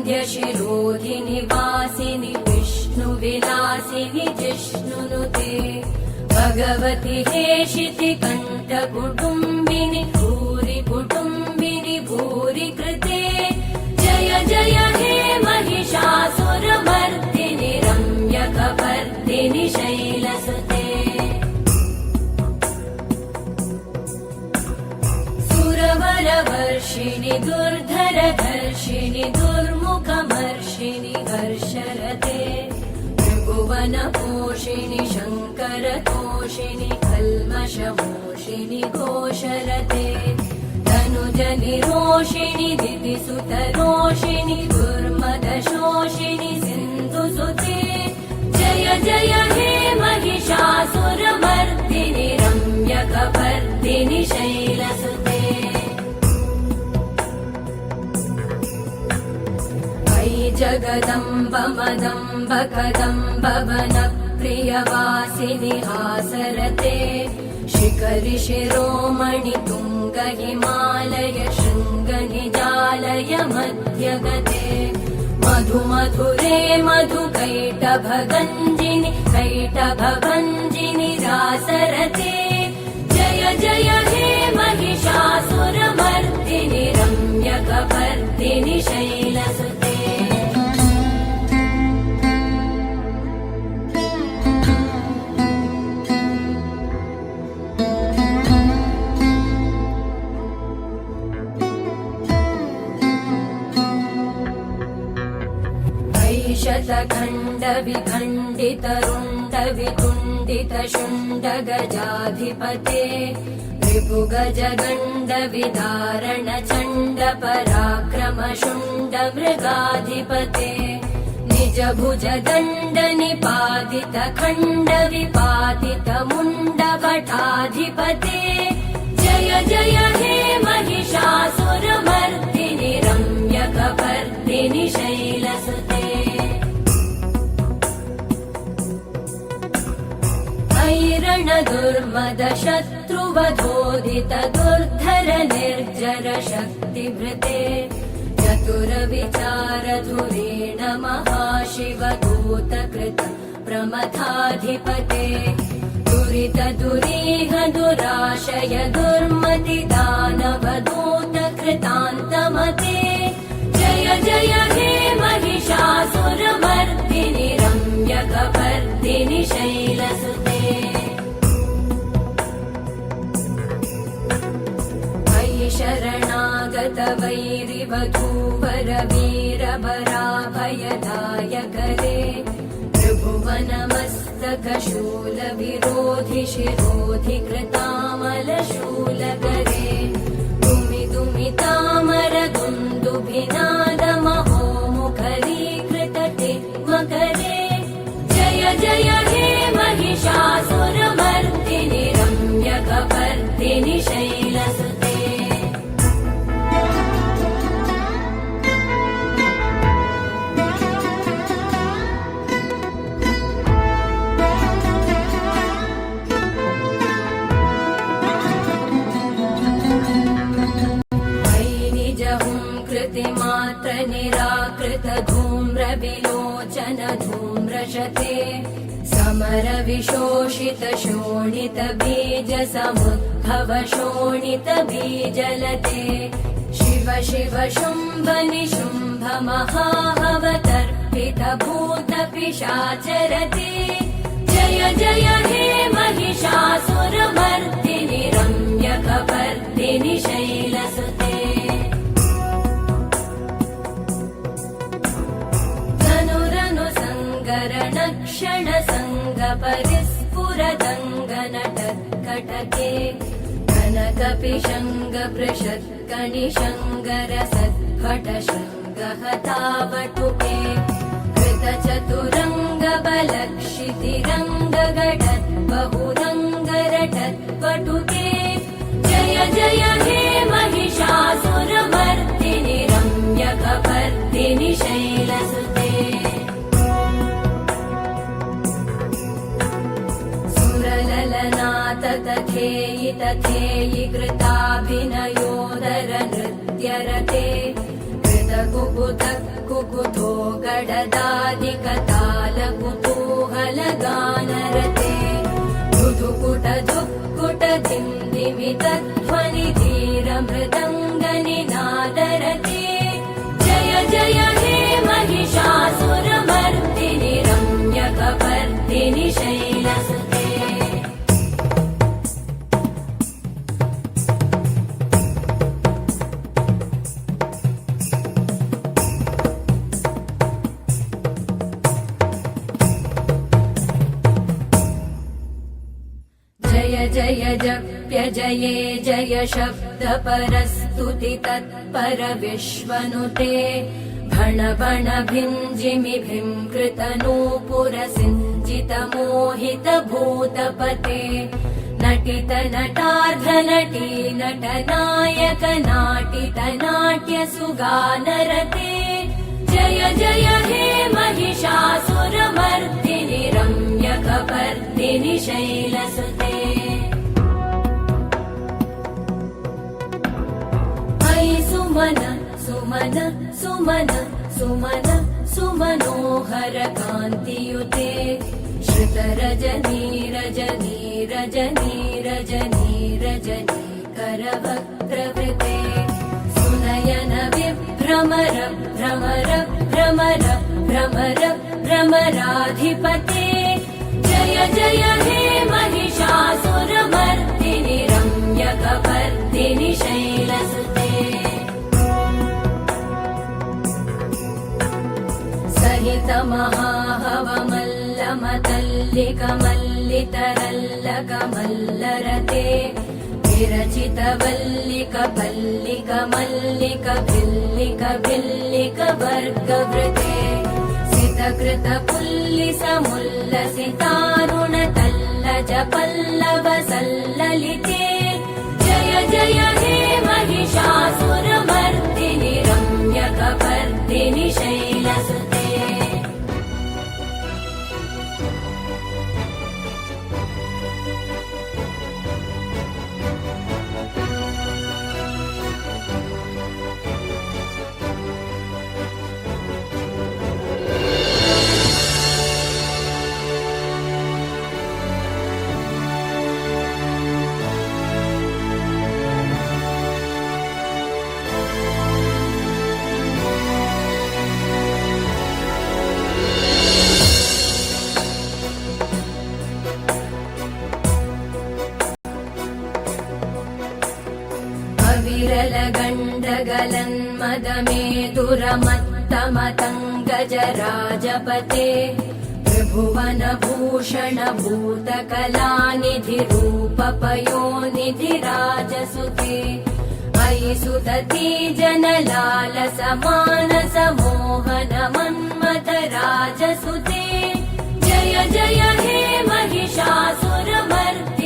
वरविन्द्यशिरोधिनि वासिनि विष्णुविलासिनि जिष्णुनुते भगवति हेशिति कण्ठकुटुम्बिनि भूरि कुटुम्बिनि भूरि कृते जय जय हे महिषासुरमर्दिनि रम्यकपर्दिनि शैलसुते सुरवरवर्षिणि दुर्धरधर्षिणि दुर्मुखमर्षिणि हर्षरते त्रिभुवनपोषिणि शङ्करतोषिणि कल्मषमोषिणि घोषरते तनुजनिरोषिणि दितिसुतरोषिणि दुर्मदशोषिणि सिन्धुसुते जय जय हे महिषासुरमर्दिनि रम्यकपर्दिनि शैलसुते जगदम्ब मदम्ब कदम्ब वनप्रियवासिनि हासरते शिखरि शिरोमणि तुङ्ग हिमालय शृङ्ग निजालय मध्यगते मधु मधुरे मधु कैटभगञ्जिनि कैटभभञ्जिनि रासरते जय जय हे महिषासुरमर्दिनि रम्यकपर्दिनि शैलसुते शतखण्ड विखण्डित रुण्ड वितुण्डित शुण्ड गजाधिपते रिपुगज गण्ड विदारण चण्ड पराक्रम शुण्ड मृगाधिपते निज भुज दण्ड निपातित खण्ड विपातित मुण्ड भटाधिपते जय जय हे महिषासुरमर्दिनि रम्यकपर्दिनि शैलसुते ऐरण दुर्मद शत्रुवधोदित दुर्धर निर्जर शक्तिभृते चतुर विचार धुरेण महाशिव दूतकृत प्रमथाधिपते दुरित दुरीह दुराशय दुर्मति दानव दूत कृतान्तमते जय जय हे महिषासुरमर्दिनि रम्यकपर्दिनि शैलसुते शरणागत वैरिवधूवर वीरभराभयदायकरे त्रिभुवनमस्तक शूल विरोधि शिरोधि कृतामलशूलकरे दुमि दुमि तामर दुन्दुभिनाद महोमुखरीकृतते मकरे जय जय हे महिषासुरमर्दिनि रम्यकपर्दिनि शैलसुते मात्र निराकृत धूम्र विलोचन धूम्रशते समर विशोषित शोणित बीज समुद्भव शोणित बीजलते शिव शिव शुम्भ निशुम्भ महाहवतर्पित भूत पिशाचरते जय जय हे महिषासुरमर्दिनि रम्यकपर्दिनि शैलसुते क्षण संग परिस्फुरदङ्गनटत्कटके कनकपिशङ्ग पृषत्कणिशङ्ग रसद्भट शृङ्ग हतावटुके कृतचतुरङ्ग बलक्षितिरङ्ग घटत् बहुरङ्ग रटत् पटुके जय जय हे महिषासुरमर्दिनि रम्यकपर्दिनि शैलसुते तथेयि तथेयि कृताभिनयोदर नृत्यरते कृत कुकुत कुकुतो गडदादिकतालकुतूहलगानरते मृदुकुट दुःकुट धिम्धिमितध्वनिधीरमृदङ्गनिनादरते जय जय हे महिषासुरमर्दिनि रम्यकपर्दिनि शैलसुते जय जय जप्य जये जय शब्द परस्तुति तत्पर विश्वनुते भण भण भिञ्जिमि भिङ्कृतनूपुर सिञ्जित मोहित भूतपते नटित नटार्ध नटी नटनायक नाटित नाट्य सुगानरते जय जय हे महिषासुरमर्दिनि रम्यकपर्दिनि शैलसुते अयि सुमन सुमन सुमन सुमन सुमनोहर कान्तियुते श्रुत रजनी रजनी रजनी रजनी रजनी करवक्त्रवृते सुनयन विभ्रमर भ्रमर भ्रमर भ्रमर भ्रमराधिपते जय जय हे महिषासुरमर्दिनि रम्यकपर्दिनि शैलसुते सहित महाहवमल्लमतल्लिकमल्लितरल्लकमल्लरते विरचित वल्लिक पल्लिक मल्लिक भिल्लिक भिल्लिक वर्गवृते सितकृत पुल्लिस मुल्लसितारुण तल्लज पल्लव सल्ललिते जय जय हे महिषासुरमर्दिनि रम्यकपर्दिनि शैलसुते विरलगण्डगलन्मदमेदुरमत्तमतङ्गजराजपते त्रिभुवनभूषण भूतकलानिधिरूपपयोनिधिराजसुते अयि सुदती जनलालसमानस मोहन मन्मथ राजसुते जय जय हे महिषासुरमर्दिनि